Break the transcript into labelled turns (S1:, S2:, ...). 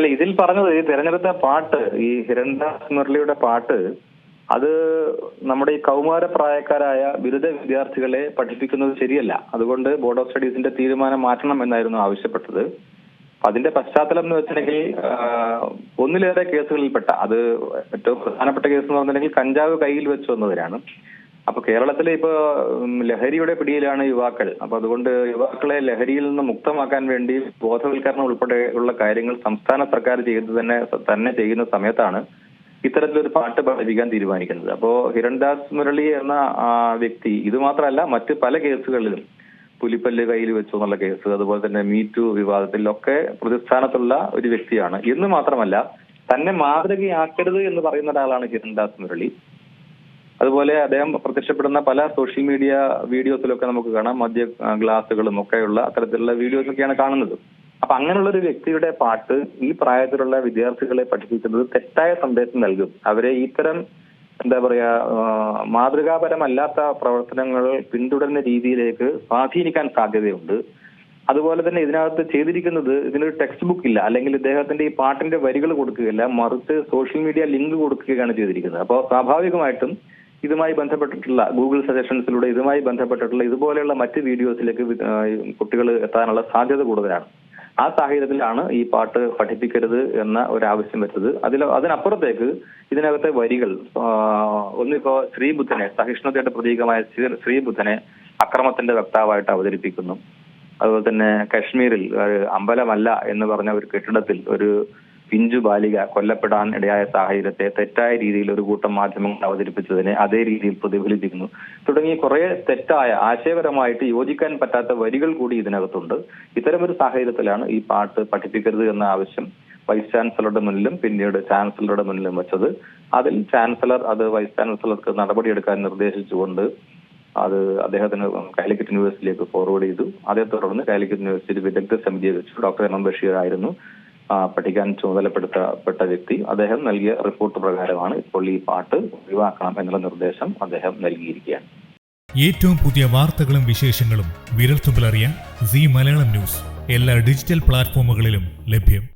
S1: അല്ല, ഇതിൽ പറഞ്ഞത് ഈ തിരഞ്ഞെടുത്ത പാട്ട്, ഈ ഹിരൺദാസ് മുരളിയുടെ പാട്ട്, അത് നമ്മുടെ ഈ കൗമാര പ്രായക്കാരായ ബിരുദ വിദ്യാർത്ഥികളെ പഠിപ്പിക്കുന്നത് ശരിയല്ല. അതുകൊണ്ട് ബോർഡ് ഓഫ് സ്റ്റഡീസിന്റെ തീരുമാനം മാറ്റണം എന്നായിരുന്നു ആവശ്യപ്പെട്ടത്. അതിന്റെ പശ്ചാത്തലം എന്ന് വെച്ചിട്ടുണ്ടെങ്കിൽ ഒന്നിലേറെ കേസുകളിൽപ്പെട്ട, അത് ഏറ്റവും പ്രധാനപ്പെട്ട കേസ് എന്ന് പറഞ്ഞിട്ടുണ്ടെങ്കിൽ കഞ്ചാവ് കയ്യിൽ വെച്ച് വന്നവരാണ്. അപ്പൊ കേരളത്തിൽ ഇപ്പോ ലഹരിയുടെ പിടിയിലാണ് യുവാക്കൾ. അപ്പൊ അതുകൊണ്ട് യുവാക്കളെ ലഹരിയിൽ നിന്ന് മുക്തമാക്കാൻ വേണ്ടി ബോധവൽക്കരണം ഉൾപ്പെടെ ഉള്ള കാര്യങ്ങൾ സംസ്ഥാന സർക്കാർ തന്നെ ചെയ്യുന്ന സമയത്താണ് ഇത്തരത്തിലൊരു പാട്ട് പഠിപ്പിക്കാൻ തീരുമാനിക്കുന്നത്. അപ്പോ ഹിരൺദാസ് മുരളി എന്ന വ്യക്തി ഇത് മാത്രമല്ല, മറ്റ് പല കേസുകളിലും പുലിപ്പല്ല് കയ്യിൽ വെച്ചു എന്നുള്ള കേസ്, അതുപോലെ തന്നെ മീറ്റു വിവാദത്തിലൊക്കെ പ്രതിസ്ഥാനത്തുള്ള ഒരു വ്യക്തിയാണ്. എന്ന് മാത്രമല്ല, തന്നെ മാതൃകയാക്കരുത് എന്ന് പറയുന്ന ഒരാളാണ് ഹിരൺദാസ് മുരളി. അതുപോലെ അദ്ദേഹം പ്രത്യക്ഷപ്പെടുന്ന പല സോഷ്യൽ മീഡിയ വീഡിയോസിലൊക്കെ നമുക്ക് കാണാം, മദ്യ ഗ്ലാസുകളും ഒക്കെയുള്ള അത്തരത്തിലുള്ള വീഡിയോസൊക്കെയാണ് കാണുന്നത്. അപ്പൊ അങ്ങനെയുള്ള ഒരു വ്യക്തിയുടെ പാട്ട് ഈ പ്രായത്തിലുള്ള വിദ്യാർത്ഥികളെ പഠിപ്പിക്കുന്നത് തെറ്റായ സന്ദേശം നൽകും. അവരെ ഇത്തരം എന്താ പറയാ മാതൃകാപരമല്ലാത്ത പ്രവർത്തനങ്ങൾ പിന്തുടരുന്ന രീതിയിലേക്ക് സ്വാധീനിക്കാൻ സാധ്യതയുണ്ട്. അതുപോലെ തന്നെ ഇതിനകത്ത് ചെയ്തിരിക്കുന്നത്, ഇതിനൊരു ടെക്സ്റ്റ് ബുക്ക് ഇല്ല, അല്ലെങ്കിൽ ഇദ്ദേഹത്തിന്റെ ഈ പാട്ടിന്റെ വരികൾ കൊടുക്കുകയില്ല, മറിച്ച് സോഷ്യൽ മീഡിയ ലിങ്ക് കൊടുക്കുകയാണ് ചെയ്തിരിക്കുന്നത്. അപ്പോൾ സ്വാഭാവികമായിട്ടും ഇതുമായി ബന്ധപ്പെട്ടിട്ടുള്ള ഗൂഗിൾ സജഷൻസിലൂടെ ഇതുമായി ബന്ധപ്പെട്ടിട്ടുള്ള ഇതുപോലെയുള്ള മറ്റ് വീഡിയോസിലേക്ക് കുട്ടികൾ എത്താനുള്ള സാധ്യത കൂടുതലാണ്. ആ സാഹചര്യത്തിലാണ് ഈ പാട്ട് പഠിപ്പിക്കരുത് എന്ന ഒരു ആവശ്യം വെച്ചത്. അതിനപ്പുറത്തേക്ക് ഇതിനകത്തെ വരികൾ, ഒന്നിപ്പോ ശ്രീബുദ്ധനെ, സഹിഷ്ണുതയുടെ പ്രതീകമായ ശ്രീബുദ്ധനെ അക്രമത്തിന്റെ വക്താവായിട്ട് അവതരിപ്പിക്കുന്നു. അതുപോലെ തന്നെ കശ്മീരിൽ അമ്പലമല്ല എന്ന് പറഞ്ഞ ഒരു കെട്ടിടത്തിൽ ഒരു പിഞ്ചു ബാലിക കൊല്ലപ്പെടാൻ ഇടയായ സാഹചര്യത്തെ തെറ്റായ രീതിയിൽ ഒരു കൂട്ടം മാധ്യമങ്ങൾ അവതരിപ്പിച്ചതിനെ അതേ രീതിയിൽ പ്രതിഫലിപ്പിക്കുന്നു. തുടങ്ങി കുറെ തെറ്റായ, ആശയപരമായിട്ട് യോജിക്കാൻ പറ്റാത്ത വരികൾ കൂടി ഇതിനകത്തുണ്ട്. ഇത്തരമൊരു സാഹചര്യത്തിലാണ് ഈ പാട്ട് പഠിപ്പിക്കരുത് എന്ന ആവശ്യം വൈസ് ചാൻസലറുടെ മുന്നിലും പിന്നീട് ചാൻസലറുടെ മുന്നിലും വെച്ചത്. അതിൽ ചാൻസലർ അത് വൈസ് ചാൻസലർക്ക് നടപടിയെടുക്കാൻ നിർദ്ദേശിച്ചുകൊണ്ട് അത് അദ്ദേഹത്തിന് കാലിക്കറ്റ് യൂണിവേഴ്സിറ്റിയിലേക്ക് ഫോർവേഡ് ചെയ്തു. അതേ തുടർന്ന് കാലിക്കറ്റ് യൂണിവേഴ്സിറ്റി വിദഗ്ധ സമിതിയെ വെച്ചു. ഡോക്ടർ എം ബഷീർ ആയിരുന്നു പഠിക്കാൻ ചുമതലപ്പെടുത്തപ്പെട്ട വ്യക്തി. അദ്ദേഹം നൽകിയ റിപ്പോർട്ട് പ്രകാരമാണ് ഇപ്പോൾ ഈ പാട്ട് ഒഴിവാക്കണം എന്നുള്ള നിർദ്ദേശം അദ്ദേഹം നൽകിയിരിക്കുകയാണ്.
S2: ഏറ്റവും പുതിയ വാർത്തകളും വിശേഷങ്ങളും വിരൽത്തുമ്പിലറിയാൻ സീ മലയാളം ന്യൂസ് എല്ലാ ഡിജിറ്റൽ പ്ലാറ്റ്ഫോമുകളിലും ലഭ്യം.